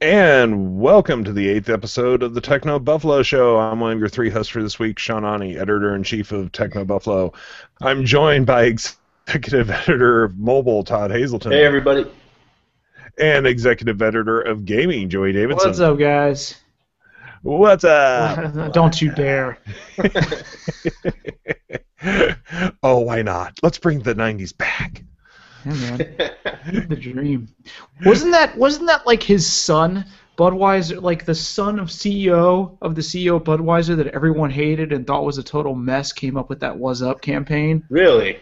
And welcome to the 8th episode of the TechnoBuffalo Show. I'm one of your three hosts for this week, Sean Ani, editor-in-chief of TechnoBuffalo. I'm joined by executive editor of Mobile, Todd Hey, Hazelton, everybody. and executive editor of Gaming, Joey What's Davidson. up, guys? What's up? Don't you dare. Oh, why not? Let's bring the 90s back. Yeah, man. The dream. Wasn't that like his son, Budweiser, like the son of CEO of the CEO of Budweiser that everyone hated and thought was a total mess, came up with that "Was Up" campaign? Really?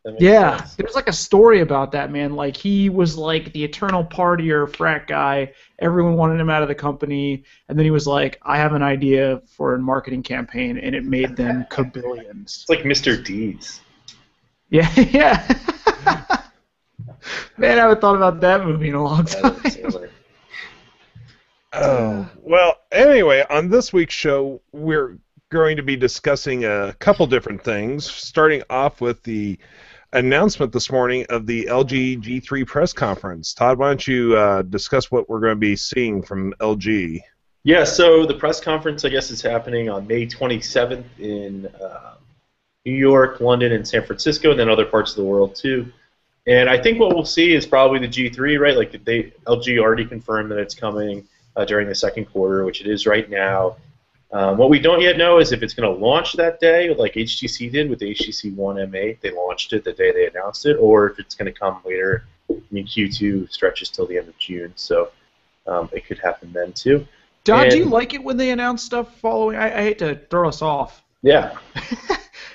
That makes Yeah, sense. there's like a story about that, man. Like he was like the eternal partier frat guy. Everyone wanted him out of the company, and then he was like, "I have an idea for a marketing campaign," and it made them kabillions. It's like Mr. Deeds. Yeah, yeah. Man, I haven't thought about that movie in a long Adam time. Sandler. Oh, well, anyway, on this week's show, we're going to be discussing a couple different things, starting off with the announcement this morning of the LG G3 press conference. Todd, why don't you discuss what we're going to be seeing from LG? Yeah, so the press conference, I guess, is happening on May 27th in New York, London, and San Francisco, and then other parts of the world, too. And I think what we'll see is probably the G3, right? Like LG already confirmed that it's coming during the second quarter, which it is right now. What we don't yet know is if it's going to launch that day, like HTC did with the HTC One M8. They launched it the day they announced it, or if it's going to come later. I mean, Q2 stretches till the end of June, so it could happen then too. Don, do you like it when they announce stuff following? I hate to throw us off. Yeah.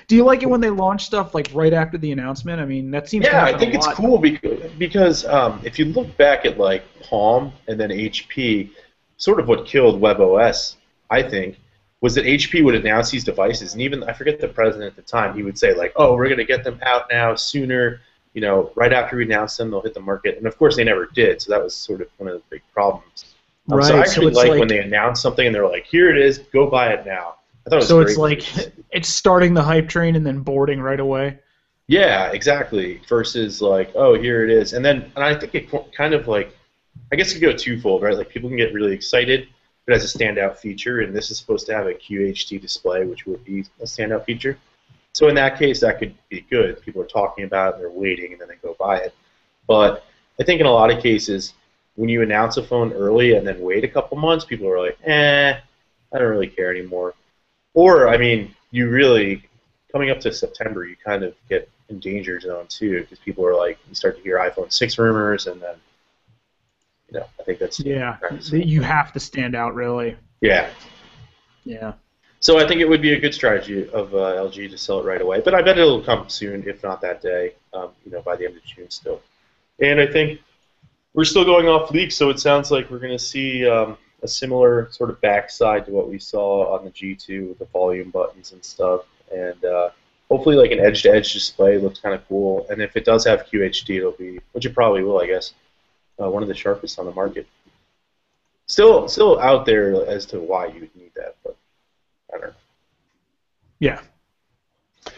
Do you like it when they launch stuff like right after the announcement? I mean, that seems to Yeah, happen I think a it's lot. cool because if you look back at like Palm and then HP, sort of what killed WebOS, I think, was that HP would announce these devices, and even I forget the president at the time, he would say like, "Oh, we're going to get them out now sooner. You know, right after we announce them, they'll hit the market." And of course, they never did. So that was sort of one of the big problems. Right. So I actually it's like when they announce something and they're like, "Here it is, go buy it now." I thought it was So great. it's like it's starting the hype train and then boarding right away. Yeah, exactly. Versus like, oh, here it is, and I think it kind of like, I guess it could go twofold, right? Like people can get really excited if it has a standout feature, and this is supposed to have a QHD display, which would be a standout feature. So in that case, that could be good. People are talking about it, they're waiting, and then they go buy it. But I think in a lot of cases, when you announce a phone early and then wait a couple months, people are like, I don't really care anymore. Or, I mean, you really, coming up to September, you kind of get in danger zone too, because people are like, you start to hear iPhone 6 rumors, and then, I think that's... Yeah, you have to stand out, really. Yeah. Yeah. So I think it would be a good strategy of LG to sell it right away, but I bet it'll come soon, if not that day, by the end of June still. And I think we're still going off leaks, so it sounds like we're going to see a similar sort of backside to what we saw on the G2 with the volume buttons and stuff, and hopefully like an edge-to-edge display looks kind of cool, and if it does have QHD, it'll be, which it probably will, I guess, one of the sharpest on the market. Still out there as to why you would need that, but I don't know. Yeah.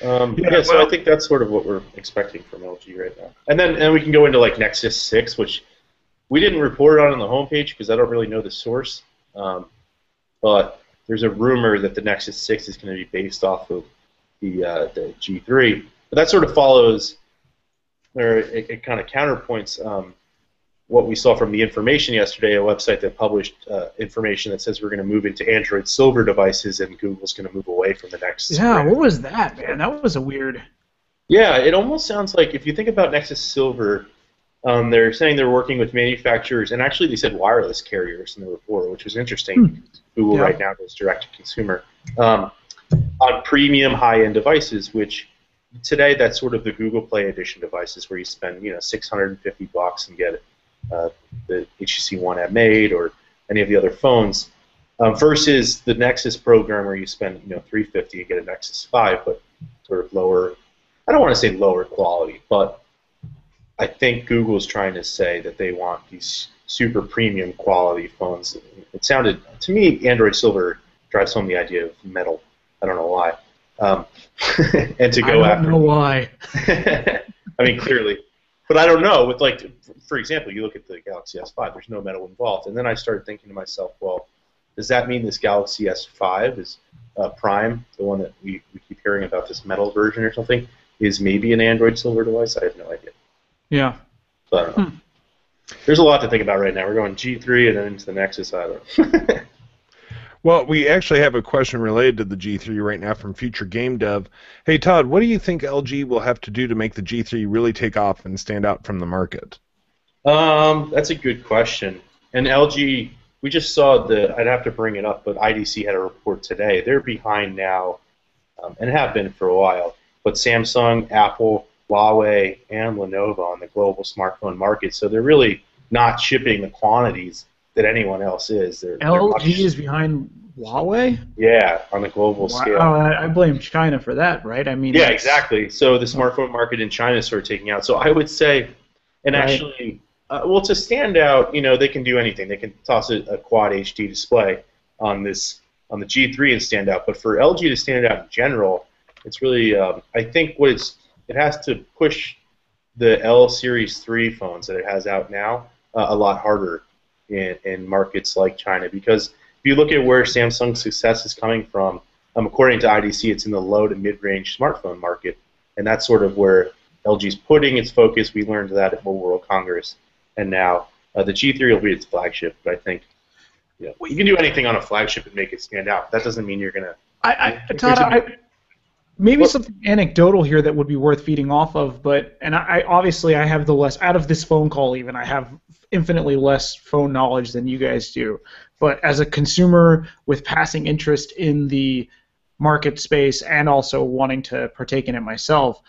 So I think that's sort of what we're expecting from LG right now. And we can go into like Nexus 6, which we didn't report on the homepage because I don't really know the source. But there's a rumor that the Nexus 6 is going to be based off of the G3. But that sort of follows, or it kind of counterpoints what we saw from the information yesterday, a website that published information that says we're going to move into Android Silver devices and Google's going to move away from the Nexus. Yeah, brand. what was that, man? That was a weird... Yeah, it almost sounds like if you think about Nexus Silver, they're saying they're working with manufacturers, and actually they said wireless carriers in the report, which was interesting. Google right now goes direct to consumer on premium high-end devices, which today that's sort of the Google Play Edition devices where you spend $650 and get the HTC One M8 or any of the other phones, versus the Nexus program where you spend $350 and get a Nexus 5, but sort of lower. I don't want to say lower quality, but I think Google's trying to say that they want these super premium quality phones. It sounded, to me, Android Silver drives home the idea of metal. I don't know why. And to go I don't know why. I mean, clearly. But I don't know. With like, for example, you look at the Galaxy S5. There's no metal involved, and then I started thinking to myself, well, does that mean this Galaxy S5 is Prime, the one that we keep hearing about, this metal version or something, is maybe an Android Silver device? I have no idea. Yeah. So I don't know. There's a lot to think about right now. We're going G3 and then into the Nexus. I don't know. Well, we actually have a question related to the G3 right now from Future Game Dev. Hey, Todd, what do you think LG will have to do to make the G3 really take off and stand out from the market? That's a good question. And LG, we just saw I'd have to bring it up, but IDC had a report today. They're behind now, and have been for a while. But Samsung, Apple, Huawei, and Lenovo on the global smartphone market. So they're really not shipping the quantities that anyone else is. LG is behind Huawei? Yeah, on the global scale. I blame China for that, right? I mean, yeah, exactly. So the smartphone market in China is sort of taking out. So I would say, and actually, well, to stand out, they can do anything. They can toss a quad HD display on the G3 and stand out. But for LG to stand out in general, it's really, I think it has to push the L Series 3 phones that it has out now a lot harder in markets like China, because if you look at where Samsung's success is coming from, according to IDC, it's in the low to mid-range smartphone market, and that's sort of where LG's putting its focus. We learned that at Mobile World Congress, and now the G3 will be its flagship. But I think you can do anything on a flagship and make it stand out. That doesn't mean you're gonna. Todd, maybe something anecdotal here that would be worth feeding off of, I obviously have out of this phone call even, I have infinitely less phone knowledge than you guys do. But as a consumer with passing interest in the market space and also wanting to partake in it myself,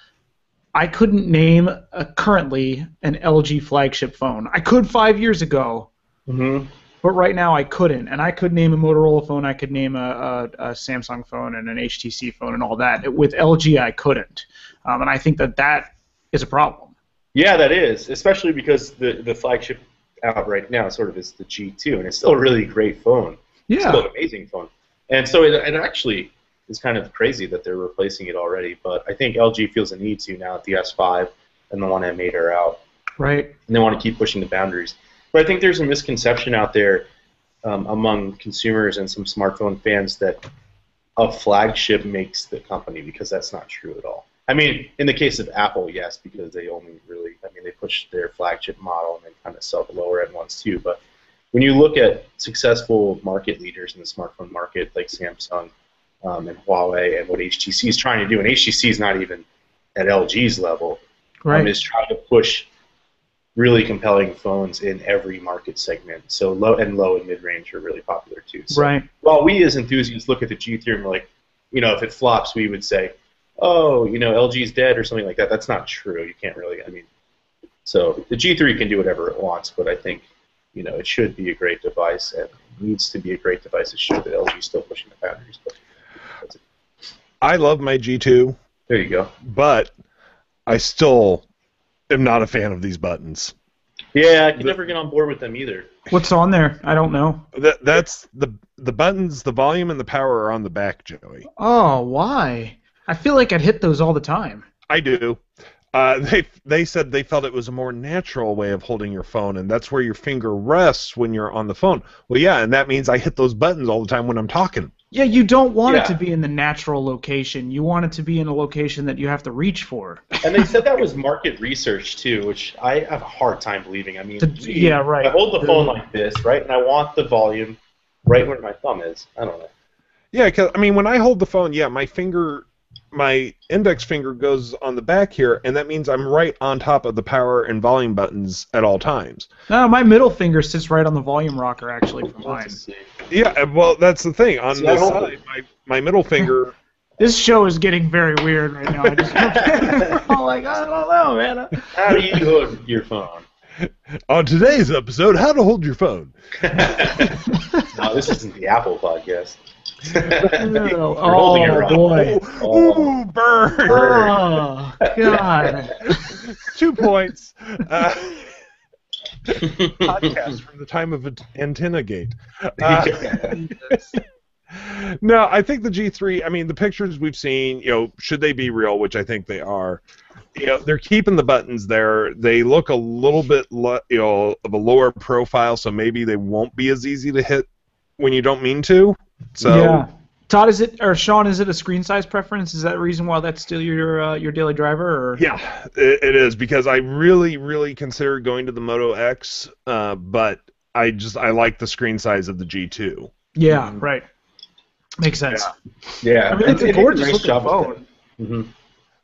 I couldn't name currently an LG flagship phone. I could 5 years ago. Mm-hmm. But right now I couldn't, and I could name a Motorola phone, I could name a Samsung phone and an HTC phone and all that. With LG, I couldn't, and I think that is a problem. Yeah, that is, especially because the flagship out right now sort of is the G2, and it's still a really great phone. Yeah. It's still an amazing phone. And so it actually is kind of crazy that they're replacing it already, but I think LG feels a need to now that the S5 and the One M8 are out. Right. And they want to keep pushing the boundaries. But I think there's a misconception out there among consumers and some smartphone fans that a flagship makes the company, because that's not true at all. I mean, in the case of Apple, yes, because they they push their flagship model and they kind of sell the lower end ones too. But when you look at successful market leaders in the smartphone market like Samsung and Huawei and what HTC is trying to do, and HTC is not even at LG's level, is trying to push really compelling phones in every market segment. So low and mid-range are really popular too. So while we as enthusiasts look at the G3 and we're like, if it flops, we would say, oh, LG's dead or something like that. That's not true. You can't really, so the G3 can do whatever it wants, but I think, it should be a great device and needs to be a great device. It should that LG's still pushing the boundaries. But that's it. I love my G2. There you go. But I still am not a fan of these buttons. Yeah, I can never get on board with them either. What's on there? I don't know. That's the buttons, the volume and the power are on the back, Joey. Oh, why? I feel like I'd hit those all the time. I do. They said they felt it was a more natural way of holding your phone, and that's where your finger rests when you're on the phone. Well, yeah, and that means I hit those buttons all the time when I'm talking. Yeah, you don't want it to be in the natural location. You want it to be in a location that you have to reach for. And they said that was market research, too, which I have a hard time believing. I mean, I hold the phone like this, right, and I want the volume right where my thumb is. I don't know. Yeah, because, when I hold the phone, my index finger goes on the back here, and that means I'm right on top of the power and volume buttons at all times. No, my middle finger sits right on the volume rocker, actually, for mine. Yeah, well, that's the thing. On the side, my middle finger... This show is getting very weird right now. I'm like, I don't know, man. How do you hold your phone? On today's episode, how to hold your phone. No, this isn't the Apple podcast. Oh, boy. Ooh, burn. Oh, God. 2 points. Podcast from the time of Antenna Gate. No, I think the G3, the pictures we've seen, should they be real, which I think they are, they're keeping the buttons there. They look a little bit, of a lower profile, so maybe they won't be as easy to hit when you don't mean to. So, yeah. Todd, Sean, is it a screen size preference? Is that the reason why that's still your daily driver? Or? yeah, it is, because I really, really considered going to the Moto X, but I like the screen size of the G2. Yeah, right. Makes sense. Yeah. I mean, it's a gorgeous looking phone. Mm-hmm.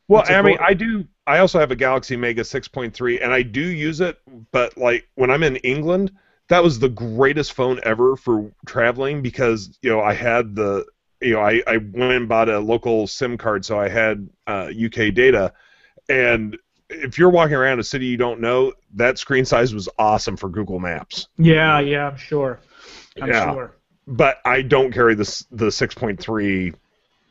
Well, I mean, I also have a Galaxy Mega 6.3, and I do use it, but like when I'm in England, that was the greatest phone ever for traveling, because I had I went and bought a local SIM card, so I had UK data, and if you're walking around a city you don't know, that screen size was awesome for Google Maps. Yeah, I'm sure. I'm sure. But I don't carry the 6.3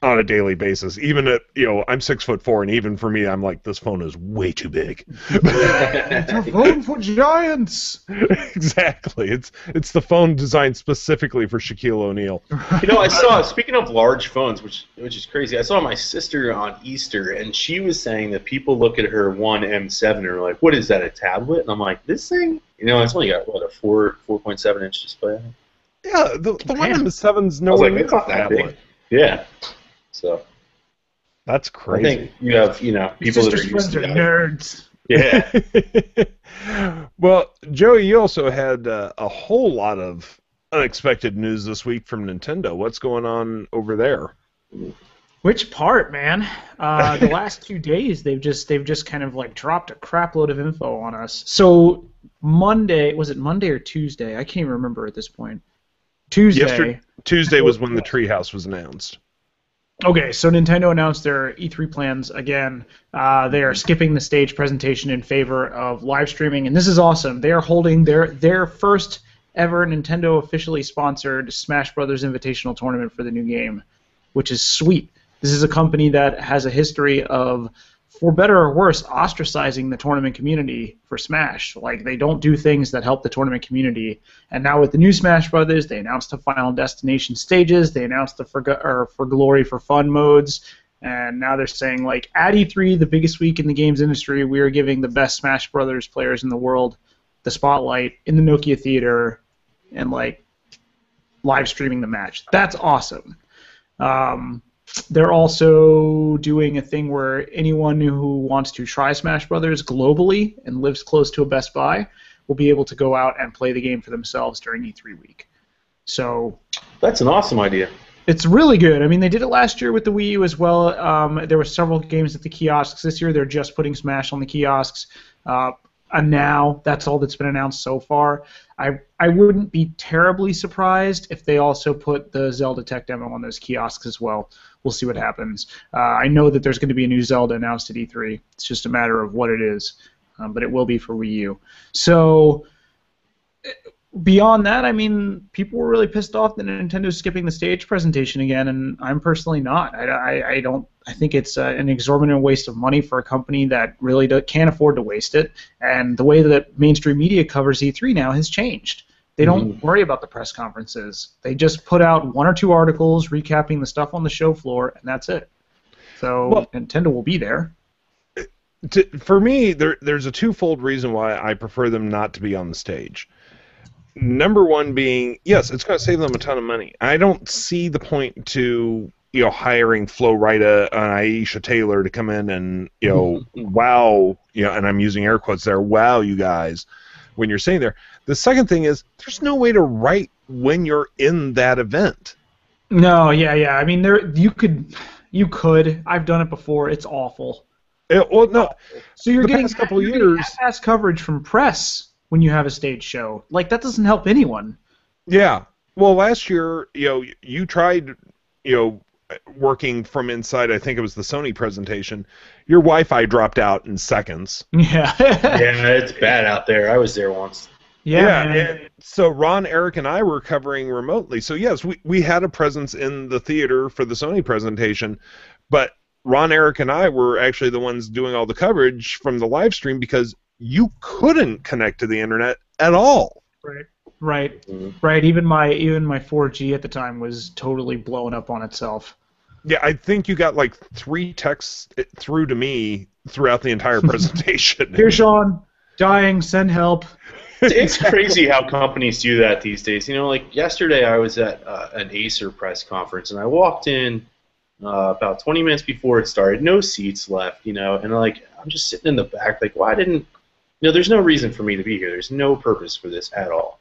on a daily basis. Even at I'm 6'4", and even for me, I'm like, this phone is way too big. It's a phone for giants. Exactly. It's the phone designed specifically for Shaquille O'Neal. I saw, speaking of large phones, which is crazy, I saw my sister on Easter, and she was saying that people look at her One M7 and are like, what is that, a tablet? And I'm like, this thing, it's only got, what, a 4.7 inch display? Yeah, the One M7's nowhere near a tablet. Yeah. So that's crazy. I think you have, people that are used to that. Nerds. Yeah. Well, Joey, you also had a whole lot of unexpected news this week from Nintendo. What's going on over there? Which part, man? The last 2 days, they've just kind of like dropped a crap load of info on us. So Monday, was it Monday or Tuesday? I can't even remember at this point. Tuesday was when the Treehouse was announced. Okay, so Nintendo announced their E3 plans again. They are skipping the stage presentation in favor of live streaming, and this is awesome. They are holding their first ever Nintendo officially sponsored Smash Brothers Invitational Tournament for the new game, which is sweet. This is a company that has a history of, for better or worse, ostracizing the tournament community for Smash. Like, they don't do things that help the tournament community. And now with the new Smash Brothers, they announced the Final Destination stages, they announced the For Glory for Fun modes, and now they're saying, like, at E3, the biggest week in the games industry, we are giving the best Smash Brothers players in the world the spotlight in the Nokia Theater and, like, live streaming the match. That's awesome. They're also doing a thing where anyone who wants to try Smash Brothers globally and lives close to a Best Buy will be able to go out and play the game for themselves during E3 week. So that's an awesome idea. It's really good. I mean, they did it last year with the Wii U as well. There were several games at the kiosks. This year they're just putting Smash on the kiosks. And now that's all that's been announced so far. I wouldn't be terribly surprised if they also put the Zelda tech demo on those kiosks as well. We'll see what happens. I know that there's going to be a new Zelda announced at E3. It's just a matter of what it is, but it will be for Wii U. So beyond that, I mean, people were really pissed off that Nintendo's skipping the stage presentation again, and I'm personally not. I don't. I think it's an exorbitant waste of money for a company that really can't afford to waste it. And the way that mainstream media covers E3 now has changed. They don't worry about the press conferences. They just put out 1 or 2 articles recapping the stuff on the show floor, and that's it. So Nintendo will be there. For me, there's a twofold reason why I prefer them not to be on the stage. Number one being, yes, it's going to save them a ton of money. I don't see the point to hiring Flo Rida and Aisha Taylor to come in and wow, and I'm using air quotes there, wow, you guys, when you're sitting there. The second thing is, there's no way to write when you're in that event. No, yeah. I mean, you could. I've done it before. It's awful. Well, no. So you're getting past couple of years half-ass coverage from press when you have a stage show. Like, that doesn't help anyone. Yeah. Well, last year, you tried, working from inside. I think it was the Sony presentation. Your Wi-Fi dropped out in seconds. Yeah. Yeah, it's bad out there. I was there once. Yeah. And so Ron, Eric, and I were covering remotely. So yes, we had a presence in the theater for the Sony presentation, but Ron, Eric, and I were actually the ones doing all the coverage from the live stream because you couldn't connect to the internet at all. Right. Even my 4G at the time was totally blown up on itself. Yeah, I think you got like 3 texts through to me throughout the entire presentation. Here's Sean, dying, send help. It's crazy how companies do that these days. You know, like yesterday I was at an Acer press conference, and I walked in about 20 minutes before it started. No seats left, you know, and like I'm just sitting in the back, like, why didn't, you know, there's no reason for me to be here. There's no purpose for this at all.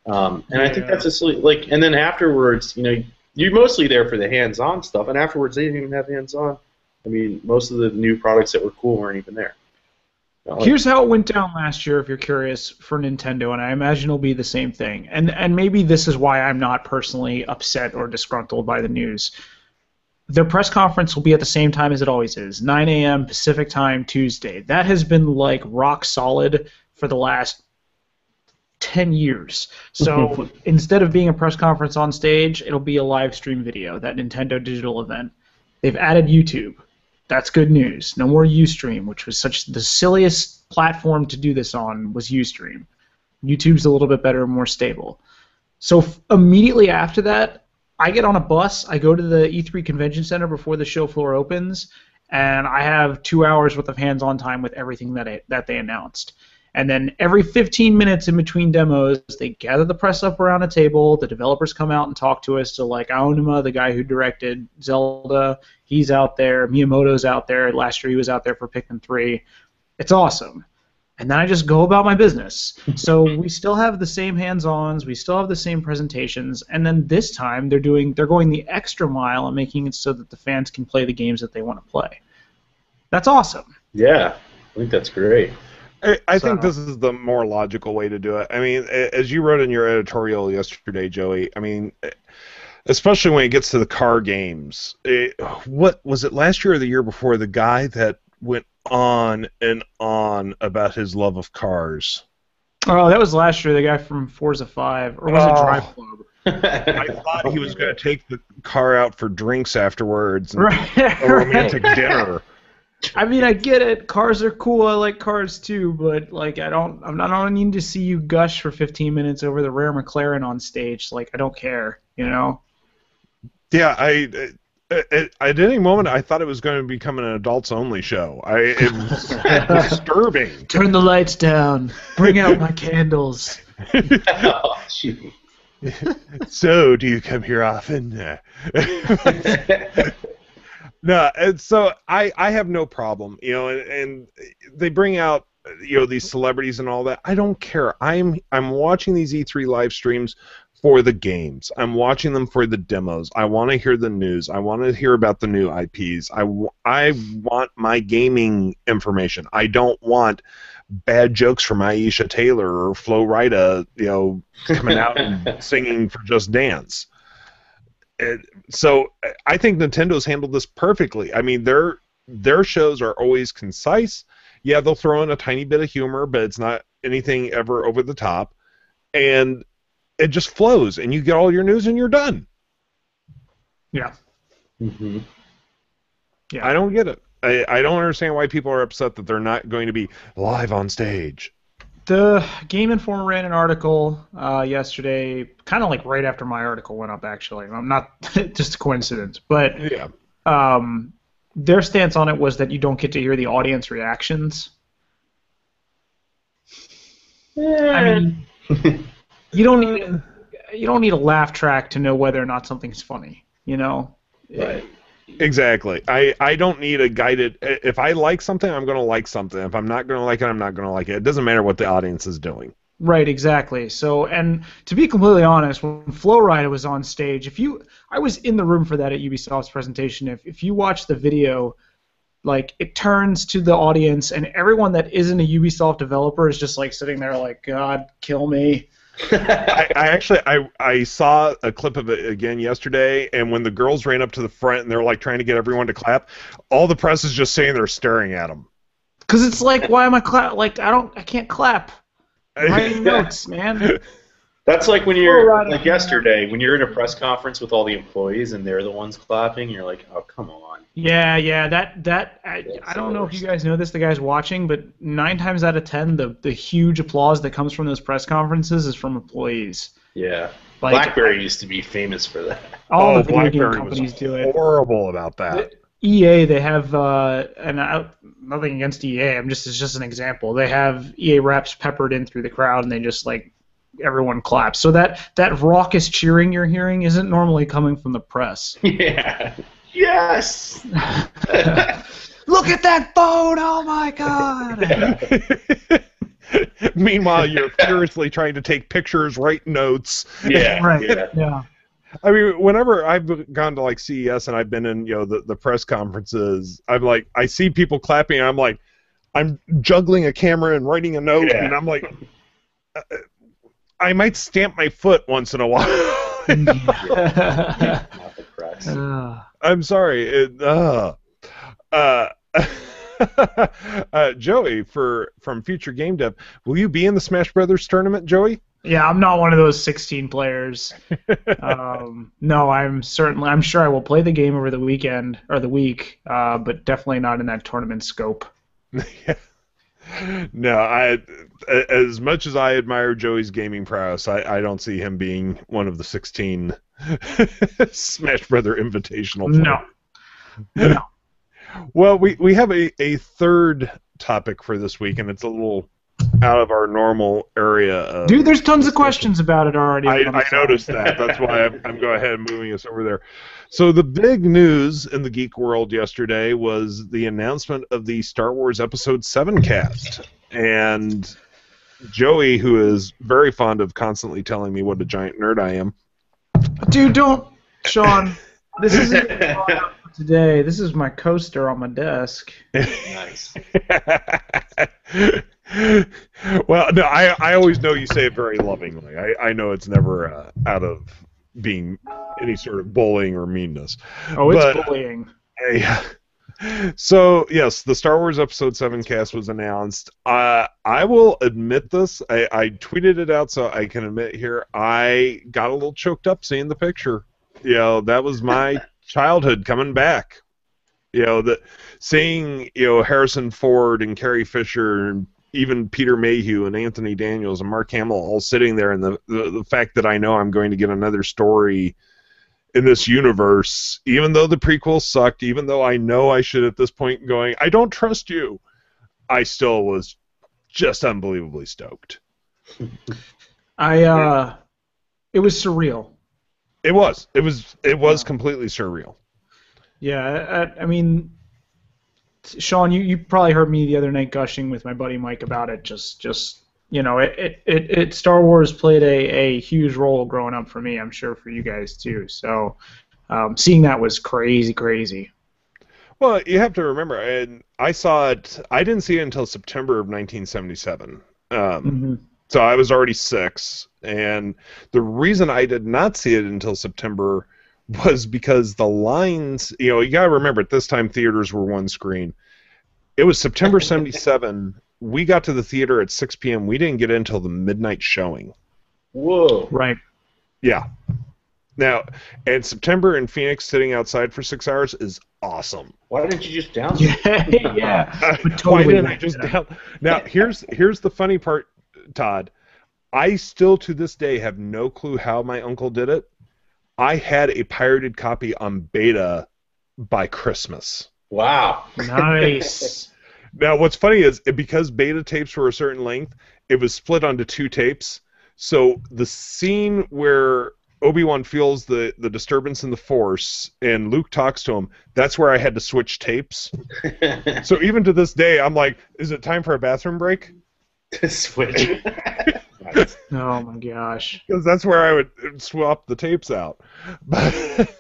And I think that's a silly, like, and then afterwards, you know, you're mostly there for the hands-on stuff, and afterwards they didn't even have hands-on. I mean, most of the new products that were cool weren't even there. Here's how it went down last year, if you're curious, for Nintendo, and I imagine it'll be the same thing. And maybe this is why I'm not personally upset or disgruntled by the news. Their press conference will be at the same time as it always is, 9 a.m. Pacific time, Tuesday. That has been like rock solid for the last 10 years. So instead of being a press conference on stage, it'll be a live stream video, that Nintendo digital event. They've added YouTube. That's good news. No more Ustream, which was such the silliest platform to do this on was Ustream. YouTube's a little bit better and more stable. So immediately after that, I get on a bus, I go to the E3 Convention Center before the show floor opens, and I have 2 hours worth of hands-on time with everything that they announced. And then every 15 minutes in between demos, they gather the press up around a table, the developers come out and talk to us. So like Aonuma, the guy who directed Zelda, he's out there, Miyamoto's out there, last year he was out there for Pikmin 3. It's awesome. And then I just go about my business. So we still have the same hands-ons, we still have the same presentations, and then this time they're going the extra mile and making it so that the fans can play the games that they want to play. That's awesome. Yeah, I think that's great. I think this is the more logical way to do it. I mean, as you wrote in your editorial yesterday, Joey, I mean, especially when it gets to the car games. What was it, last year or the year before, the guy that went on and on about his love of cars? Oh, that was last year, the guy from Forza 5, or was it Drive Club? I thought he was going to take the car out for drinks afterwards and Right, a romantic dinner. I mean, I get it. Cars are cool. I like cars too, but like, I don't need to see you gush for 15 minutes over the rare McLaren on stage. Like, I don't care, you know. Yeah, at any moment I thought it was going to become an adults-only show. It was disturbing. Turn the lights down. Bring out my candles. Oh, shoot. So, do you come here often? No, and so I have no problem, you know, and they bring out, you know, these celebrities and all that. I don't care. I'm watching these E3 live streams for the games. I'm watching them for the demos. I want to hear the news. I want to hear about the new IPs. I want my gaming information. I don't want bad jokes from Aisha Taylor or Flo Rida, you know, coming out and singing for Just Dance. So I think Nintendo's handled this perfectly. I mean, their shows are always concise. Yeah, they'll throw in a tiny bit of humor, but it's not anything ever over the top. And it just flows, and you get all your news, and you're done. Yeah. Mm-hmm. Yeah. I don't get it. I don't understand why people are upset that they're not going to be live on stage. The Game Informer ran an article yesterday, kind of like right after my article went up, actually. I'm not just a coincidence, but Yeah. Their stance on it was that you don't get to hear the audience reactions. I mean, you don't need a laugh track to know whether or not something's funny, you know? Right. Exactly. I don't need a guided. If I like something, I'm going to like something. If I'm not going to like it, I'm not going to like it. It doesn't matter what the audience is doing. Right, exactly. So, and to be completely honest, when Flo Rida was on stage, I was in the room for that at Ubisoft's presentation. If you watch the video, like, it turns to the audience, and everyone that isn't a Ubisoft developer is just like sitting there like, God, kill me. I saw a clip of it again yesterday, and when the girls ran up to the front and they're like trying to get everyone to clap, all the press is just sitting there staring at them. Because it's like, why am I clap? Like, I can't clap. I'm writing notes, man. That's like when you're, like yesterday, when you're in a press conference with all the employees and they're the ones clapping, you're like, oh, come on. Yeah, I don't know if you guys know this, the guys watching, but 9 times out of 10, the huge applause that comes from those press conferences is from employees. Yeah. Like, BlackBerry used to be famous for that. All the video game BlackBerry companies was do it. horrible about that. EA, they have, nothing against EA. It's just an example. They have EA reps peppered in through the crowd, and they just like everyone claps. So that raucous cheering you're hearing isn't normally coming from the press. Yeah. Yes. Look at that phone! Oh my god! Meanwhile, you're furiously trying to take pictures, write notes. Yeah. Right. Yeah. I mean, whenever I've gone to like CES and I've been in, the press conferences, I'm like, I see people clapping, and I'm like, I'm juggling a camera and writing a note, and I'm like, I might stamp my foot once in a while. Not the press. I'm sorry. Joey, from Future Game Dev, will you be in the Smash Brothers tournament, Joey? Yeah, I'm not one of those 16 players. No, I'm sure I will play the game over the weekend or the week, but definitely not in that tournament scope. Yeah. No, as much as I admire Joey's gaming prowess, I don't see him being one of the 16 Smash Brother Invitational players. No. Well, we have a third topic for this week, and it's a little out of our normal area. Dude, there's tons of questions about it already. I noticed that. That's why I'm going ahead and moving us over there. So the big news in the geek world yesterday was the announcement of the Star Wars Episode 7 cast. And Joey, who is very fond of constantly telling me what a giant nerd I am. Dude, don't, Sean. This isn't today. This is my coaster on my desk. Nice. Well, no, I always know you say it very lovingly. I know it's never out of being any sort of bullying or meanness. Oh, it's bullying. So, yes, the Star Wars Episode 7 cast was announced. I will admit this. I tweeted it out so I can admit here. I got a little choked up seeing the picture. That was my childhood coming back. Seeing Harrison Ford and Carrie Fisher and even Peter Mayhew and Anthony Daniels and Mark Hamill all sitting there, and the fact that I know I'm going to get another story in this universe, even though the prequel sucked, even though I know I should at this point going, I don't trust you, I still was just unbelievably stoked. It was surreal. It was completely surreal. Yeah, I mean, Sean, you probably heard me the other night gushing with my buddy Mike about it. It Star Wars played a huge role growing up for me. I'm sure for you guys too. So, seeing that was crazy. Well, you have to remember, and I saw it. I didn't see it until September of 1977. So I was already 6, and the reason I did not see it until September was because the lines, you got to remember, at this time theaters were one screen. It was September 77. We got to the theater at 6 p.m. We didn't get in until the midnight showing. Whoa. Right. Yeah. Now, and September in Phoenix sitting outside for 6 hours is awesome. Why didn't you just download? Yeah. Why didn't I just download? Now, here's the funny part, Todd. I still to this day have no clue how my uncle did it. I had a pirated copy on beta by Christmas. Wow. Nice. Now, what's funny is because beta tapes were a certain length, it was split onto 2 tapes. So the scene where Obi-Wan feels the disturbance in the Force and Luke talks to him, that's where I had to switch tapes. So even to this day, I'm like, is it time for a bathroom break? Switch. Oh my gosh. Because that's where I would swap the tapes out. But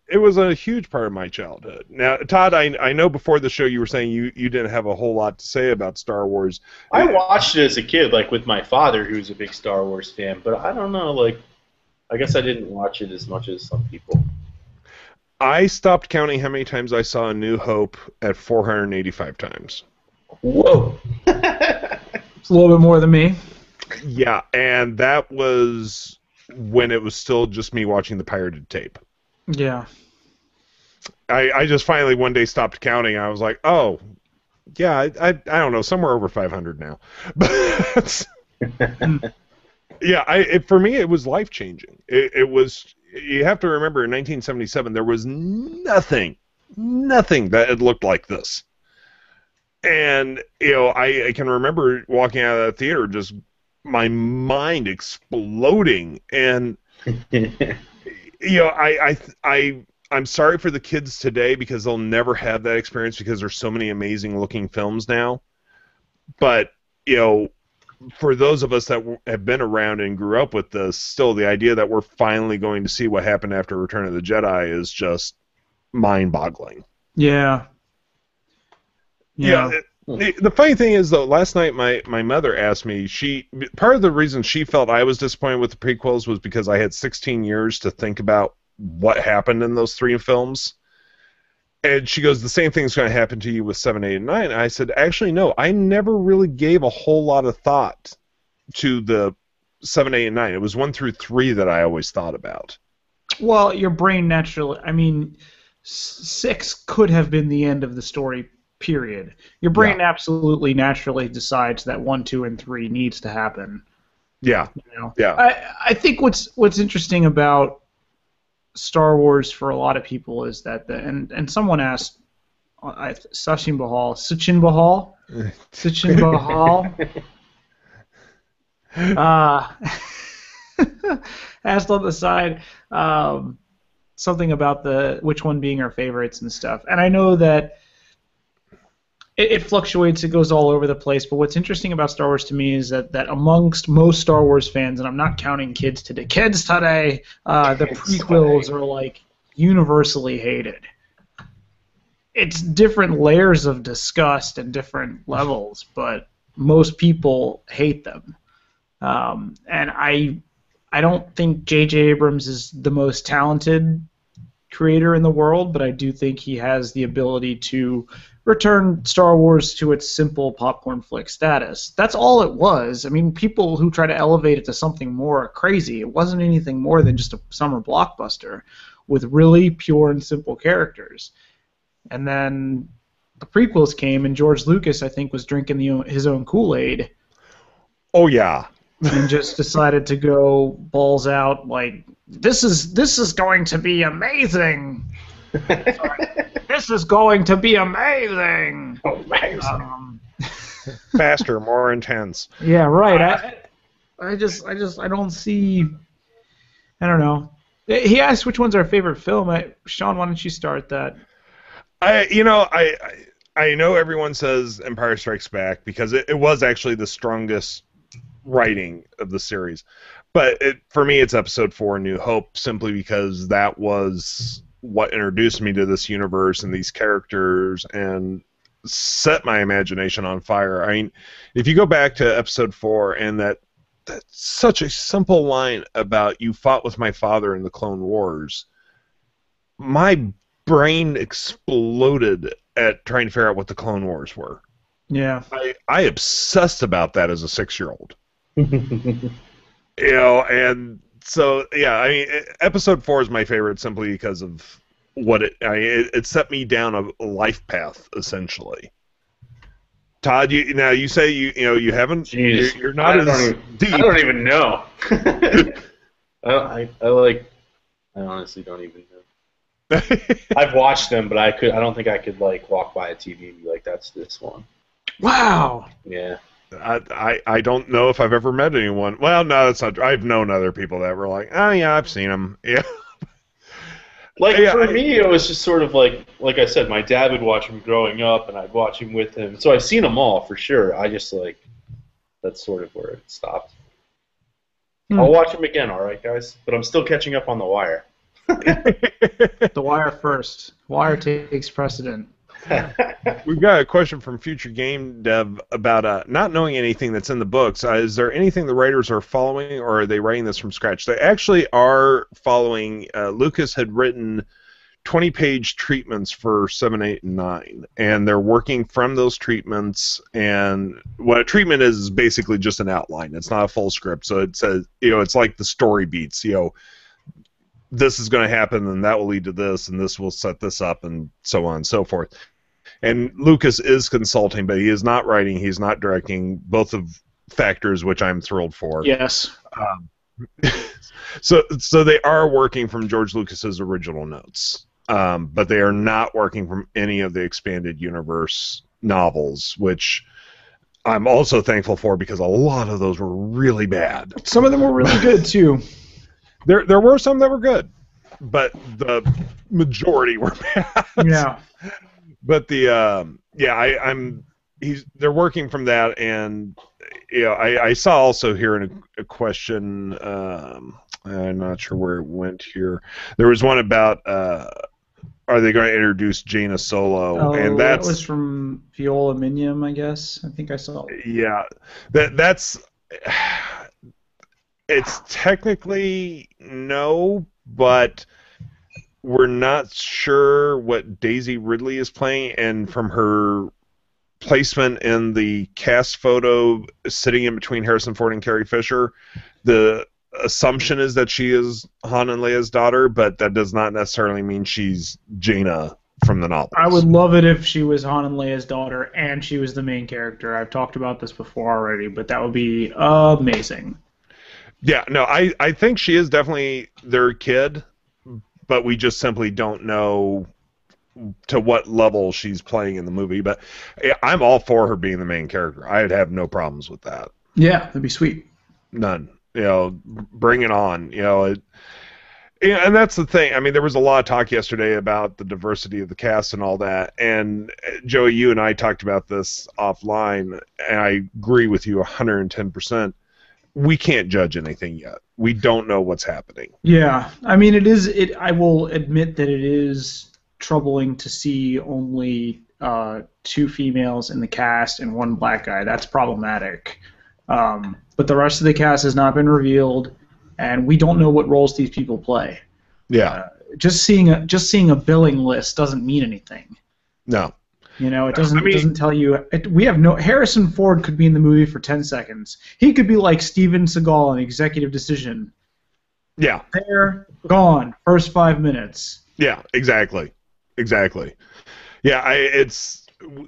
it was a huge part of my childhood. Now, Todd, I know before the show you were saying you didn't have a whole lot to say about Star Wars. I watched it as a kid, like with my father, who's a big Star Wars fan, but I don't know, I guess I didn't watch it as much as some people. I stopped counting how many times I saw A New Hope at 485 times. Whoa. It's a little bit more than me. Yeah, and that was when it was still just me watching the pirated tape. Yeah. I just finally one day stopped counting. I was like, oh, yeah, I don't know, somewhere over 500 now. But yeah, for me it was life changing. It was you have to remember in 1977 there was nothing that had looked like this. And, I can remember walking out of that theater, just my mind exploding. And, I'm sorry for the kids today because they'll never have that experience because there's so many amazing looking films now. But, for those of us that have been around and grew up with this, still the idea that we're finally going to see what happened after Return of the Jedi is just mind-boggling. Yeah. The funny thing is, though, last night my mother asked me, part of the reason she felt I was disappointed with the prequels was because I had 16 years to think about what happened in those 3 films. And she goes, the same thing's going to happen to you with 7, 8, and 9. I said, actually, no, I never really gave a whole lot of thought to the 7, 8, and 9. It was 1 through 3 that I always thought about. Well, your brain naturally, 6 could have been the end of the story, period. Your brain absolutely naturally decides that 1, 2, and 3 needs to happen. Yeah. Yeah. I think what's interesting about Star Wars for a lot of people is that and someone asked Sachin Bahal asked on the side something about which one being our favorites and stuff, and I know that it fluctuates, it goes all over the place, but what's interesting about Star Wars to me is that amongst most Star Wars fans, and I'm not counting kids today, the prequels are like universally hated. It's different layers of disgust and different levels, but most people hate them. And I don't think J.J. Abrams is the most talented creator in the world, but I do think he has the ability to return Star Wars to its simple popcorn flick status. That's all it was. People who try to elevate it to something more are crazy. It wasn't anything more than just a summer blockbuster with really pure and simple characters. And then the prequels came, and George Lucas, I think, was drinking his own Kool-Aid. Oh, yeah. And just decided to go balls out like, this is going to be amazing. This is going to be amazing. Faster, more intense. Yeah, right. I don't see. I don't know. He asked which one's our favorite film. Sean, why don't you start that? I know everyone says Empire Strikes Back because it was actually the strongest writing of the series, but for me it's Episode 4, New Hope, simply because that was what introduced me to this universe and these characters and set my imagination on fire. If you go back to Episode 4 and that's such a simple line about you fought with my father in the Clone Wars, my brain exploded at trying to figure out what the Clone Wars were. Yeah. I obsessed about that as a 6-year-old. And so, Episode 4 is my favorite simply because of what it set me down a life path, essentially. Todd, you say you haven't. Jeez. You're not as deep. I don't even know. I honestly don't even know. I've watched them, but I don't think I could walk by a TV and be like, that's this one. Wow. Yeah. I don't know if I've ever met anyone. Well, no, that's not true. I've known other people that were like, oh yeah, I've seen them. Yeah. For me, it was just sort of like I said, my dad would watch him growing up, and I'd watch him with him. So I've seen them all for sure. I just that's sort of where it stopped. I'll watch them again, all right, guys. But I'm still catching up on The Wire. The Wire first. Wire takes precedent. We've got a question from Future Game Dev about not knowing anything that's in the books. Is there anything the writers are following, or are they writing this from scratch? They actually are following. Lucas had written 20-page treatments for 7, 8, and 9, and they're working from those treatments. And what a treatment is basically just an outline. It's not a full script, so it says, it's like the story beats. This is going to happen, and that will lead to this, and this will set this up, and so on and so forth. And Lucas is consulting, but he is not writing, he's not directing, both of factors which I'm thrilled for. Yes. So they are working from George Lucas's original notes, but they are not working from any of the expanded universe novels, which I'm also thankful for because a lot of those were really bad. Some of them were really good too. There were some that were good, but the majority were bad. Yeah. But they're working from that, and I saw also here in a question. I'm not sure where it went here. There was one about are they going to introduce Jaina Solo, and that was from Viola Minium, I guess. I think I saw it. Yeah, that's it's technically no, but we're not sure what Daisy Ridley is playing, and from her placement in the cast photo sitting in between Harrison Ford and Carrie Fisher, the assumption is that she is Han and Leia's daughter, but that does not necessarily mean she's Jaina from the novels. I would love it if she was Han and Leia's daughter and she was the main character. I've talked about this before already, but that would be amazing. Yeah, no, I think she is definitely their kid, but we just simply don't know to what level she's playing in the movie. But I'm all for her being the main character. I'd have no problems with that. Yeah, that'd be sweet. None. Bring it on. And that's the thing. I mean, there was a lot of talk yesterday about the diversity of the cast and all that. And Joey, you and I talked about this offline, and I agree with you 110%. We can't judge anything yet. We don't know what's happening. Yeah, I mean, it is. I will admit that it is troubling to see only 2 females in the cast and 1 black guy. That's problematic. But the rest of the cast has not been revealed, and we don't know what roles these people play. Yeah. Just seeing a billing list doesn't mean anything. No. It doesn't tell you. Harrison Ford could be in the movie for 10 seconds. He could be like Steven Seagal in Executive Decision. Yeah. They're gone. First 5 minutes. Yeah, exactly. Yeah,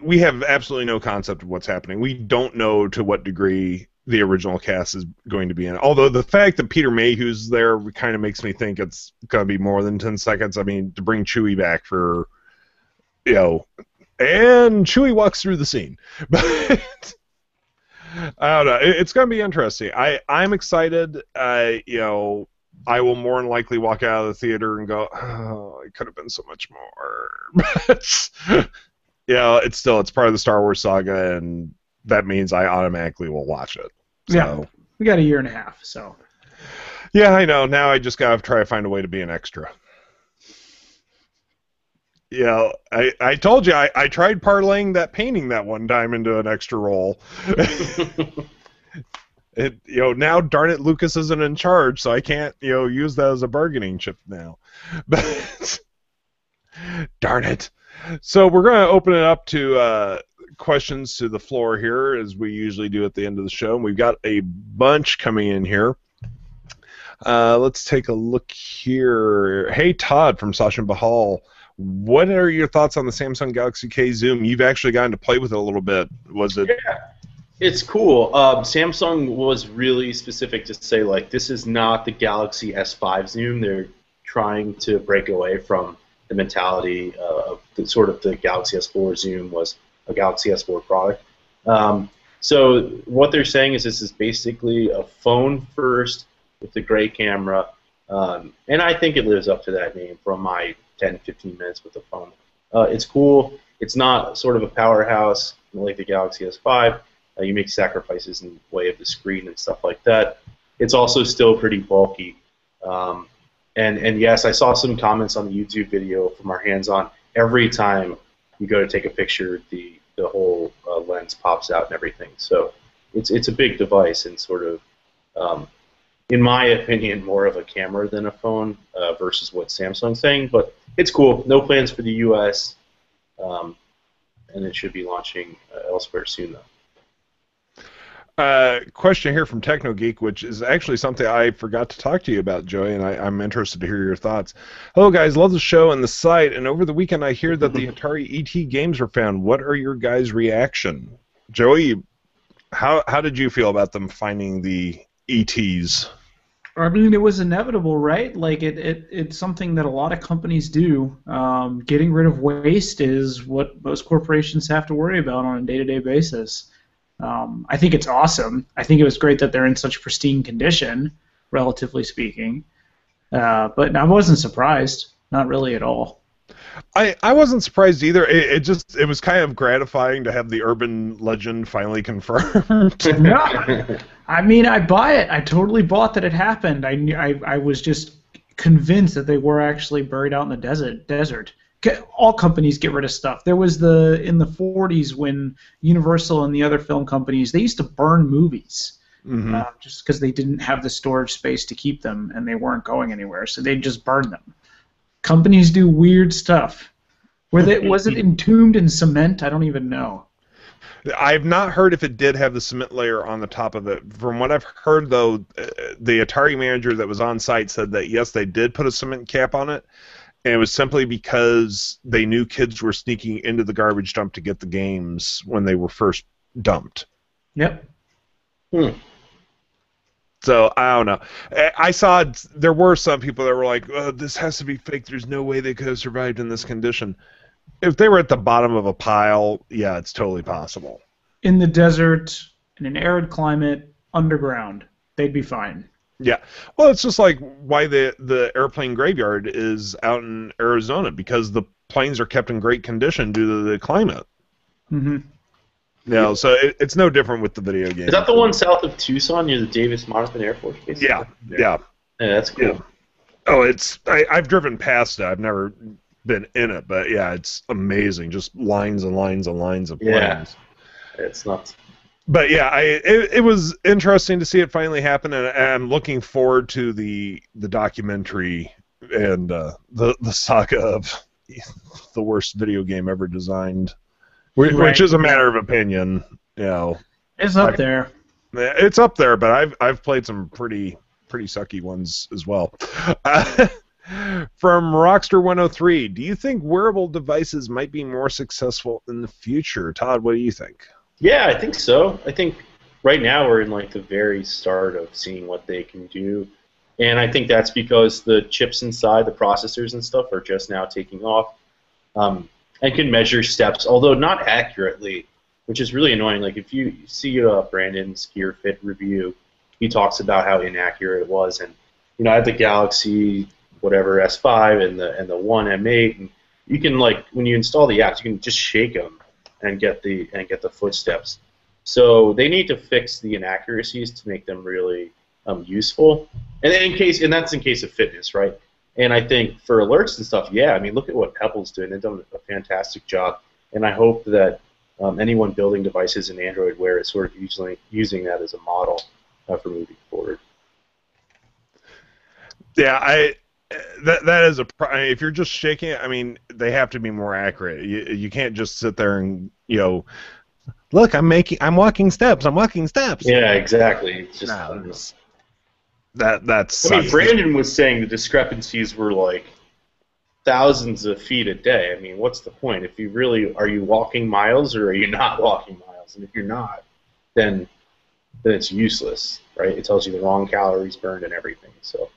we have absolutely no concept of what's happening. We don't know to what degree the original cast is going to be in it. Although the fact that Peter Mayhew's there kind of makes me think it's going to be more than 10 seconds. I mean, to bring Chewie back for, and Chewie walks through the scene. But I don't know. It's going to be interesting. I'm excited. I will more than likely walk out of the theater and go, oh, it could have been so much more. But, it's part of the Star Wars saga, and that means I automatically will watch it. So. Yeah, we got a year and a half, so. Yeah, I know. Now I just got to try to find a way to be an extra. I told you, I tried parlaying that painting that one time into an extra role. Now, darn it, Lucas isn't in charge, so I can't, use that as a bargaining chip now. But, darn it. So we're going to open it up to questions to the floor here, as we usually do at the end of the show. And we've got a bunch coming in here. Let's take a look here. Hey, Todd from Sachin Bahal. What are your thoughts on the Samsung Galaxy K Zoom? You've actually gotten to play with it a little bit. Was it? Yeah, it's cool. Samsung was really specific to say, this is not the Galaxy S5 Zoom. They're trying to break away from the mentality of the Galaxy S4 Zoom was a Galaxy S4 product. So what they're saying is this is basically a phone first with the great camera, and I think it lives up to that name from my 10-15 minutes with the phone. It's cool. It's not sort of a powerhouse like the Galaxy S5. You make sacrifices in the way of the screen and stuff like that. It's also still pretty bulky. And yes, I saw some comments on the YouTube video from our hands-on. Every time you go to take a picture, the whole lens pops out and everything. So it's a big device and sort of, in my opinion, more of a camera than a phone versus what Samsung's saying. But it's cool. No plans for the U.S. And it should be launching elsewhere soon, though. Question here from TechnoGeek, which is actually something I forgot to talk to you about, Joey, and I'm interested to hear your thoughts. Hello, guys. Love the show and the site. And over the weekend, I hear that the Atari ET games were found. What are your guys' reaction? Joey, how did you feel about them finding the ETs? I mean, it was inevitable, right? Like it's something that a lot of companies do. Getting rid of waste is what most corporations have to worry about on a day-to-day basis. I think it's awesome. I think it was great that they're in such pristine condition, relatively speaking. But I wasn't surprised, not really at all. I wasn't surprised either. It was kind of gratifying to have the urban legend finally confirmed. Yeah, I mean, I buy it. I totally bought that it happened. I was just convinced that they were actually buried out in the desert. All companies get rid of stuff. There was in the 40s when Universal and the other film companies, they used to burn movies. Mm-hmm. Just because they didn't have the storage space to keep them and they weren't going anywhere, so they'd just burn them. Companies do weird stuff. Was it entombed in cement? I don't even know. I've not heard if it did have the cement layer on the top of it. From what I've heard, though, the Atari manager that was on site said that, yes, they did put a cement cap on it, and it was simply because they knew kids were sneaking into the garbage dump to get the games when they were first dumped. Yep. So, I don't know. I saw there were some people that were like, oh, this has to be fake. There's no way they could have survived in this condition. If they were at the bottom of a pile, yeah, it's totally possible. In the desert, in an arid climate, underground, they'd be fine. Yeah. Well, it's just like why the airplane graveyard is out in Arizona, because the planes are kept in great condition due to the climate. Mm-hmm. No, so it's no different with the video game. Is that the one south of Tucson near the Davis-Monthan Air Force Base? Yeah. Yeah, that's cool. Yeah. Oh, I've driven past it. I've never been in it, but yeah, it's amazing. Just lines and lines and lines of planes. Yeah, it's nuts. But yeah, it was interesting to see it finally happen, and I'm looking forward to the documentary and the saga of the worst video game ever designed. Which is a matter of opinion, you know. It's up there. It's up there, but I've played some pretty sucky ones as well. From Rockster 103, do you think wearable devices might be more successful in the future? Todd, what do you think? Yeah, I think so. I think right now we're in like the very start of seeing what they can do, and I think that's because the chips inside the processors and stuff are just now taking off. And can measure steps, although not accurately, which is really annoying. Like if you see Brandon's Gear Fit review, he talks about how inaccurate it was, and I had the Galaxy whatever S5 and the One M8, and you can, like, when you install the apps, you can just shake them and get the footsteps. So they need to fix the inaccuracies to make them really useful, and that's in case of fitness, right? And I think for alerts and stuff, yeah, I mean, look at what Pebble's doing. They've done a fantastic job. And I hope that anyone building devices in Android Wear is sort of using that as a model for moving forward. Yeah, that is if you're just shaking it, I mean, they have to be more accurate. You can't just sit there and, look, I'm walking steps. Yeah, exactly. It's just that's. I mean, Brandon was saying the discrepancies were like thousands of feet a day. I mean, what's the point? If you really are you walking miles or are you not walking miles? And if you're not, then it's useless, right? It tells you the wrong calories burned and everything. So,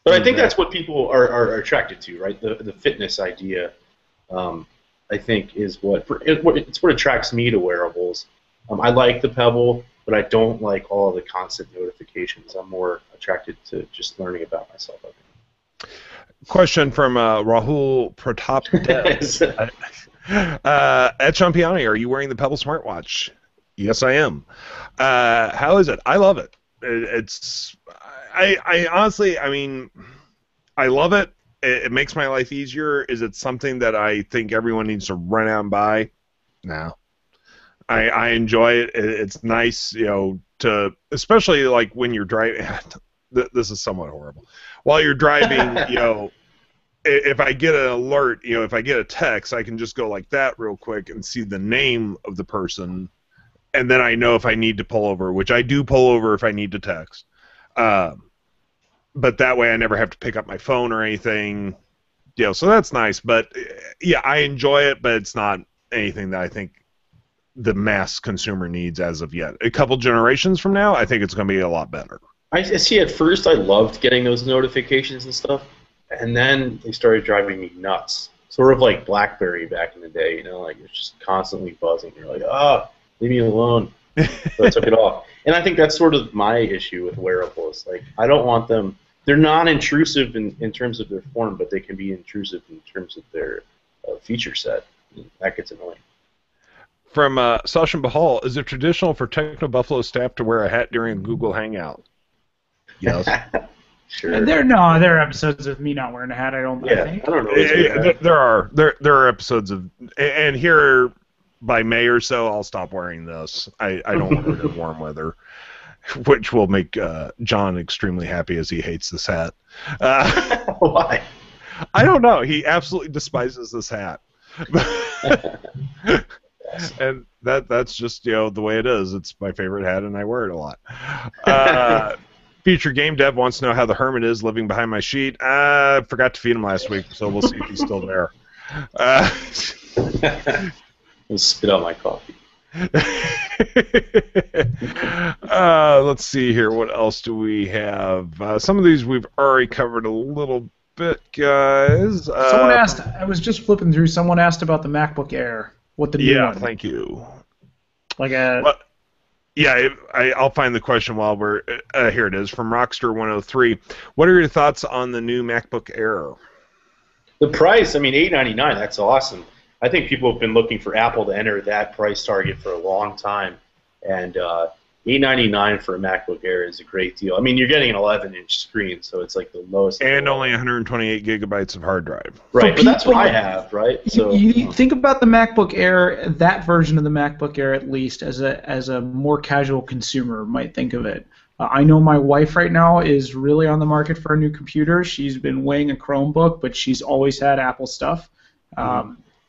but I think that's what people are attracted to, right? The fitness idea, I think, is what attracts me to wearables. I like the Pebble, but I don't like all the constant notifications. I'm more attracted to just learning about myself, I think. Question from Rahul Pratap Dev. At Champiani, are you wearing the Pebble smartwatch? Yes, I am. How is it? I love it. I honestly, I mean, I love it. It makes my life easier. Is it something that I think everyone needs to run out and buy? No. I enjoy it. It's nice, to, especially like when you're driving. This is somewhat horrible. While you're driving, if I get an alert, if I get a text, I can just go like that real quick and see the name of the person, and then I know if I need to pull over, which I do pull over if I need to text. But that way I never have to pick up my phone or anything. So that's nice. But yeah, I enjoy it, but it's not anything that I think the mass consumer needs as of yet. A couple generations from now, I think it's going to be a lot better. I see. At first, I loved getting those notifications and stuff, and then they started driving me nuts. Sort of like BlackBerry back in the day, like it's just constantly buzzing. You're like, leave me alone. So I took it off, and I think that's sort of my issue with wearables. Like, I don't want them. They're non-intrusive in terms of their form, but they can be intrusive in terms of their feature set. That gets annoying. From Sasha Bahal, is it traditional for TechnoBuffalo staff to wear a hat during a Google Hangout? Yes. Sure. And there are episodes of me not wearing a hat. I think. I don't know. There are episodes of, and here by May or so, I'll stop wearing this. I don't wear it in warm weather, which will make John extremely happy as he hates this hat. Why? I don't know. He absolutely despises this hat. And that's just the way it is. It's my favorite hat, and I wear it a lot. Future Game Dev wants to know how the Hermit is living behind my sheet. I forgot to feed him last week, so we'll see if he's still there. We'll spit out my coffee. Let's see here. What else do we have? Some of these we've already covered a little bit, guys. Someone asked. I was just flipping through. Someone asked about the MacBook Air. What the new one? Yeah, thank you. Like a. Well, yeah, I'll find the question while we're here. It is from Rockster 103. What are your thoughts on the new MacBook Air? The price, $899. That's awesome. I think people have been looking for Apple to enter that price target for a long time, and $899 for a MacBook Air is a great deal. You're getting an 11-inch screen, so it's like the lowest. And only 128 gigabytes of hard drive. Right, but that's what I have, right? So you think about the MacBook Air, that version of the MacBook Air at least, as a more casual consumer might think of it. I know my wife right now is really on the market for a new computer. She's been weighing a Chromebook, but she's always had Apple stuff.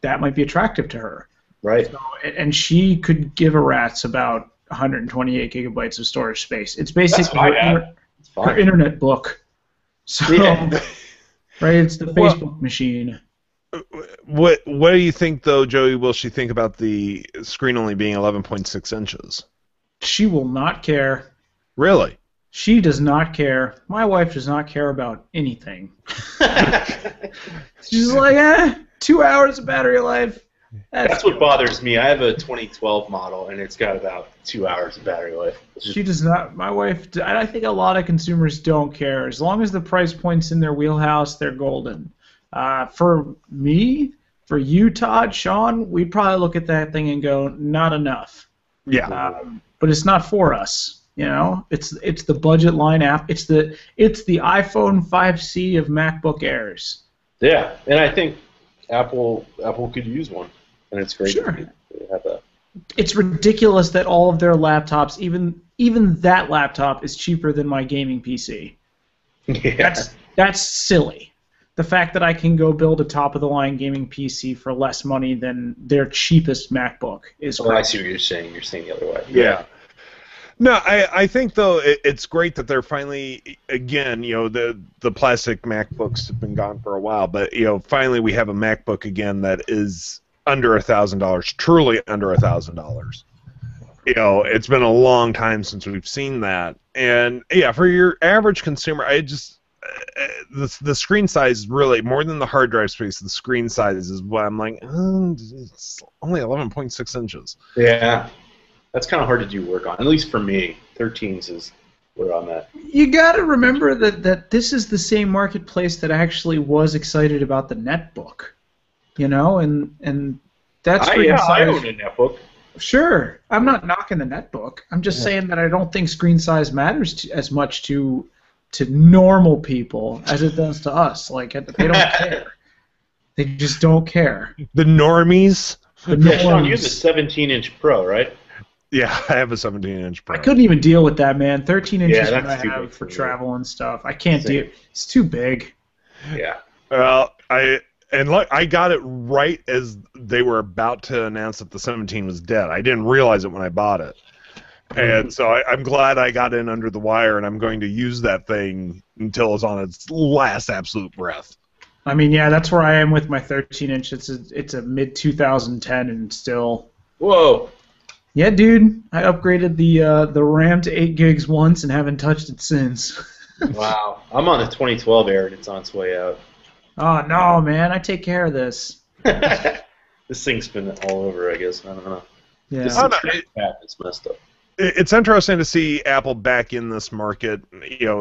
That might be attractive to her. Right. So, and she could give a rat's about 128 gigabytes of storage space. It's basically her internet book. So, yeah. Right, it's the Facebook machine. What do you think, though, Joey? Will she think about the screen only being 11.6 inches? She will not care. Really? She does not care. My wife does not care about anything. She's like, 2 hours of battery life. That's what bothers me. I have a 2012 model, and it's got about 2 hours of battery life. She does not. My wife, I think a lot of consumers don't care. As long as the price point's in their wheelhouse, they're golden. For me, for you, Todd, Sean, we'd probably look at that thing and go, not enough. Yeah. But it's not for us. It's the budget line app. It's the iPhone 5C of MacBook Airs. Yeah, and I think Apple could use one, and it's great sure. to have that. It's ridiculous that all of their laptops, even that laptop, is cheaper than my gaming PC. Yeah. That's silly. The fact that I can go build a top-of-the-line gaming PC for less money than their cheapest MacBook is. Oh, I see what you're saying. You're saying the other way. Yeah. No, I think, though, it's great that they're finally, again, the plastic MacBooks have been gone for a while, but, finally we have a MacBook again that is under $1,000, truly under $1,000. It's been a long time since we've seen that. And, yeah, for your average consumer, the screen size, really, more than the hard drive space, the screen size is what I'm like, it's only 11.6 inches. Yeah. That's kind of hard to do work on, at least for me. 13s is where I'm at. You got to remember that this is the same marketplace that actually was excited about the netbook, and that's I own a netbook. Sure, I'm not knocking the netbook. I'm just saying that I don't think screen size matters as much to normal people as it does to us. Like, they don't care. They just don't care. The normies. Sean, you have a 17-inch Pro, right? Yeah, I have a 17-inch Pro. I couldn't even deal with that, man. 13 inches that's I too have big for me. travel and stuff. I can't do it. It's too big. Yeah. Well, I got it right as they were about to announce that the 17 was dead. I didn't realize it when I bought it. And so I'm glad I got in under the wire, and I'm going to use that thing until it's on its last absolute breath. That's where I am with my 13-inch. It's a mid-2010 and still... Whoa. Yeah, dude. I upgraded the RAM to 8 gigs once and haven't touched it since. Wow. I'm on the 2012 era and it's on its way out. Oh no, man! I take care of this. This thing's been all over, I guess. I don't know. Yeah. Just Oh, the no, trackpad is messed up. It's interesting to see Apple back in this market,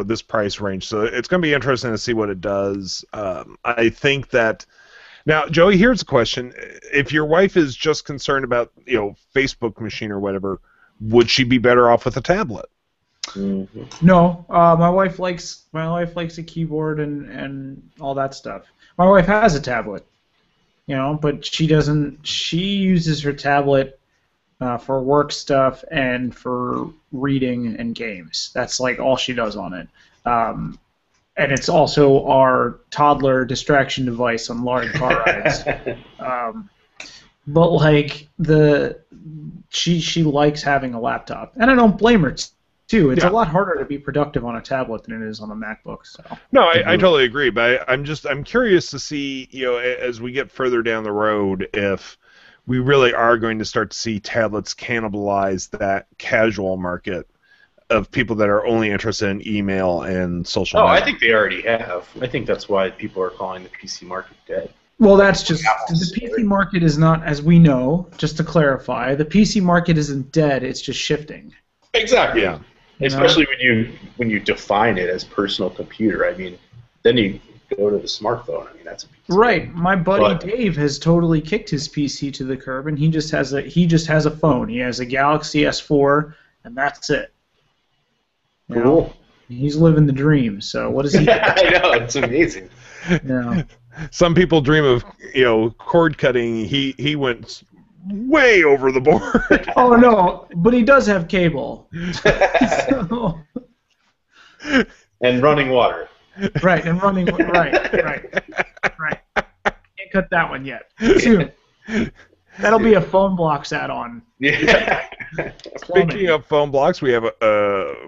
this price range. So it's going to be interesting to see what it does. I think that now, Joey, here's a question: if your wife is just concerned about Facebook machine or whatever, would she be better off with a tablet? Mm-hmm. No, my wife likes a keyboard and all that stuff. My wife has a tablet, but she doesn't. She uses her tablet for work stuff and for reading and games. That's like all she does on it. And it's also our toddler distraction device on long car rides. But like she likes having a laptop, and I don't blame her too. It's a lot harder to be productive on a tablet than it is on a MacBook. So. No, I totally agree, but I'm curious to see as we get further down the road if we really are going to start to see tablets cannibalize that casual market of people that are only interested in email and social media. I think they already have. I think that's why people are calling the PC market dead. Well, that's just the PC market is not, as we know. Just to clarify, the PC market isn't dead; it's just shifting. Exactly. Yeah. Especially when you define it as personal computer. I mean, then you go to the smartphone. I mean, that's a PC. Right. My buddy Dave has totally kicked his PC to the curb, and he just has a phone. He has a Galaxy S4, and that's it. Cool. He's living the dream. So what does he? I know, it's amazing. Yeah. Some people dream of cord cutting. He went way over the board. Oh no, but he does have cable. So, and running water. Right, and running right. Can't cut that one yet. Soon. That'll be a phone blocks add-on. Yeah. Speaking of phone blocks, we have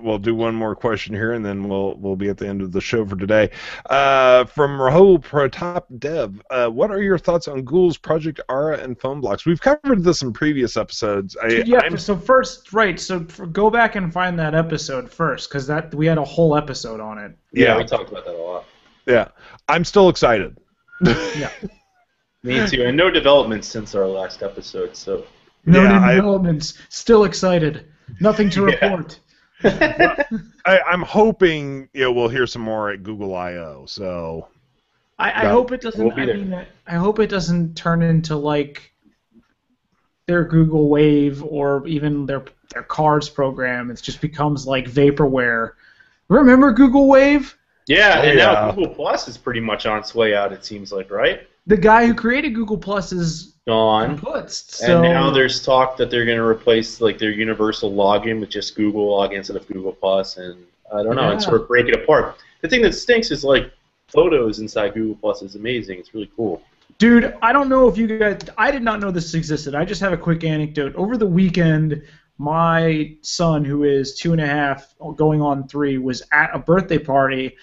we'll do one more question here, and then we'll be at the end of the show for today. From Rahul Pratap Dev, what are your thoughts on Google's Project Aura and phone blocks? We've covered this in previous episodes. Go back and find that episode first, because we had a whole episode on it. Yeah, we talked about that a lot. Yeah, I'm still excited. Yeah. Me too, and no developments since our last episode, so... No developments. Still excited. Nothing to report. I'm hoping we'll hear some more at Google I/O. So I hope it doesn't. I hope it doesn't turn into like their Google Wave or even their Cards program. It just becomes like vaporware. Remember Google Wave? Yeah, now Google Plus is pretty much on its way out. It seems like, right? The guy who created Google Plus is gone. And now there's talk that they're going to replace like their universal login with just Google login instead of Google Plus, and I don't know, and sort of break it apart. The thing that stinks is like photos inside Google Plus is amazing. It's really cool. Dude, I don't know if you guys. I did not know this existed. I just have a quick anecdote. Over the weekend, my son, who is 2.5, going on 3, was at a birthday party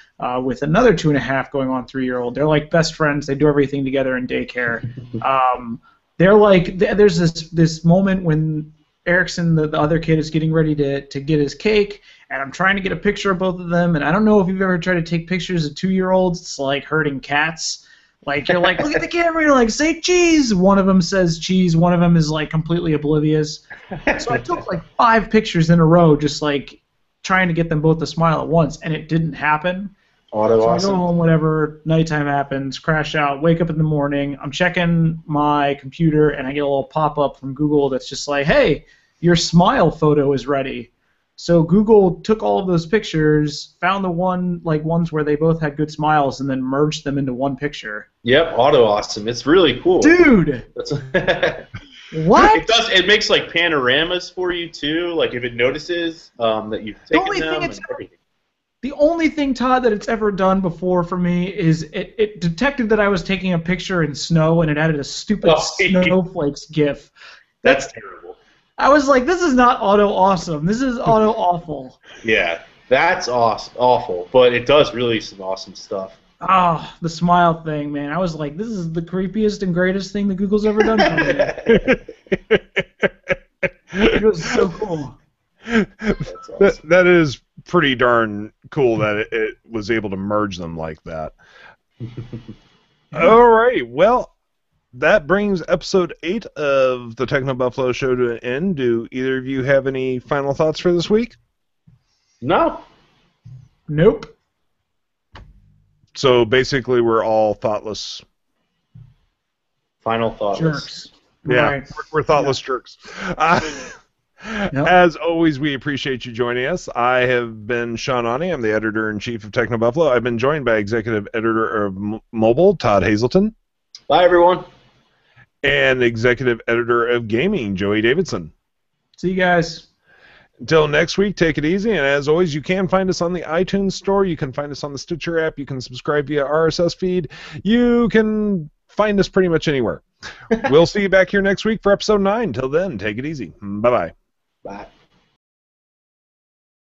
with another 2.5 going on 3-year-old. They're like best friends. They do everything together in daycare. They're like, there's this moment when Erickson, the other kid, is getting ready to get his cake, and I'm trying to get a picture of both of them. And I don't know if you've ever tried to take pictures of 2-year-olds. It's like herding cats. Like, you're like, look at the camera, you're like, say cheese! One of them says cheese, one of them is, like, completely oblivious. So I took, like, 5 pictures in a row, just, like, trying to get them both to smile at once, and it didn't happen. So I go home, whatever, nighttime happens, crash out, wake up in the morning, I'm checking my computer, and I get a little pop-up from Google that's just like, hey, your smile photo is ready. So Google took all of those pictures, found the ones where they both had good smiles, and then merged them into one picture. Yep, awesome. It's really cool. Dude! What? It does. It makes like panoramas for you too. Like if it notices that you've taken them and everything. The only thing, Todd, that it's ever done before for me is it detected that I was taking a picture in snow, and it added a stupid snowflakes GIF. That's terrible. I was like, this is not auto-awesome. This is auto-awful. Yeah, that's awful, but it does really some awesome stuff. Oh, the smile thing, man. I was like, this is the creepiest and greatest thing that Google's ever done for me. It was so cool. That's awesome. That is pretty darn cool that it was able to merge them like that. All right. Well, that brings episode 8 of the TechnoBuffalo show to an end. Do either of you have any final thoughts for this week? No. Nope. So basically, we're all thoughtless. Final thoughts. Jerks. Yeah, Right. we're thoughtless jerks. As always, we appreciate you joining us. I have been Sean Ani. I'm the editor-in-chief of TechnoBuffalo. I've been joined by executive editor of Mobile, Todd Hazelton. Bye, everyone. And executive editor of Gaming, Joey Davidson. See you guys. Until next week, take it easy. And as always, you can find us on the iTunes Store. You can find us on the Stitcher app. You can subscribe via RSS feed. You can find us pretty much anywhere. We'll see you back here next week for episode 9. Till then, take it easy. Bye-bye. Bye.